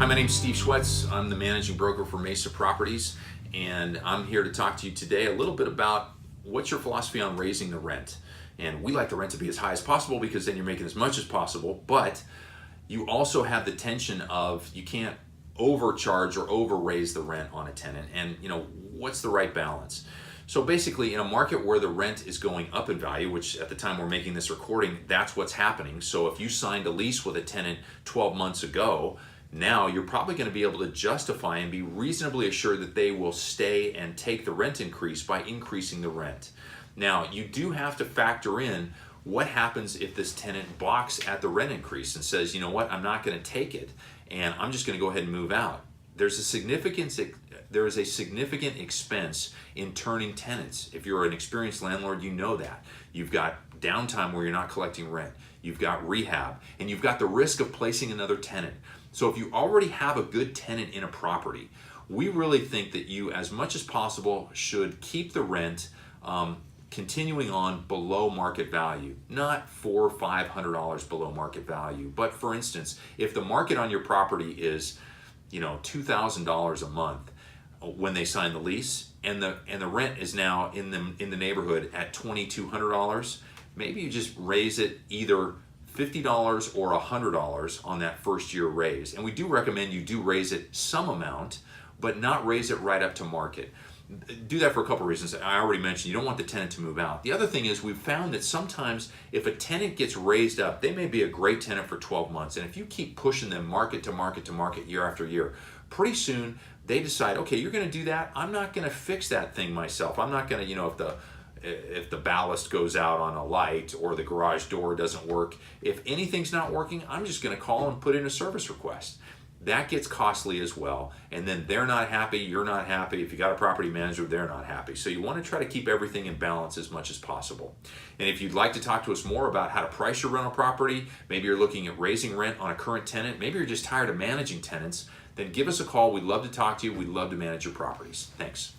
Hi, my name's Steve Schwetz. I'm the managing broker for Mesa Properties, and I'm here to talk to you today a little bit about what's your philosophy on raising the rent. And we like the rent to be as high as possible because then you're making as much as possible, but you also have the tension of you can't overcharge or over raise the rent on a tenant. And what's the right balance? So basically, in a market where the rent is going up in value, which at the time we're making this recording, that's what's happening. So if you signed a lease with a tenant 12 months ago, now you're probably going to be able to justify and be reasonably assured that they will stay and take the rent increase by increasing the rent. Now, you do have to factor in what happens if this tenant balks at the rent increase and says, you know what, I'm not going to take it and I'm just going to go ahead and move out. There is a significant expense in turning tenants. If you're an experienced landlord, you know that. You've got downtime where you're not collecting rent. You've got rehab, and you've got the risk of placing another tenant. So if you already have a good tenant in a property, we really think that you, as much as possible, should keep the rent continuing on below market value, not $400 or $500 below market value. But for instance, if the market on your property is $2,000 a month when they sign the lease, and the rent is now in the neighborhood at $2,200, maybe you just raise it either $50 or $100 on that first year raise. And we do recommend you do raise it some amount, but not raise it right up to market. Do that for a couple of reasons. I already mentioned you don't want the tenant to move out. The other thing is we've found that sometimes if a tenant gets raised up, they may be a great tenant for 12 months. And if you keep pushing them market to market to market year after year, pretty soon they decide, okay, you're going to do that. I'm not going to fix that thing myself. I'm not going to, if the ballast goes out on a light or the garage door doesn't work, if anything's not working, I'm just going to call and put in a service request. That gets costly as well, and then they're not happy, you're not happy. If you got a property manager, they're not happy. So you want to try to keep everything in balance as much as possible. And if you'd like to talk to us more about how to price your rental property, maybe you're looking at raising rent on a current tenant, maybe you're just tired of managing tenants, then give us a call. We'd love to talk to you. We'd love to manage your properties. Thanks.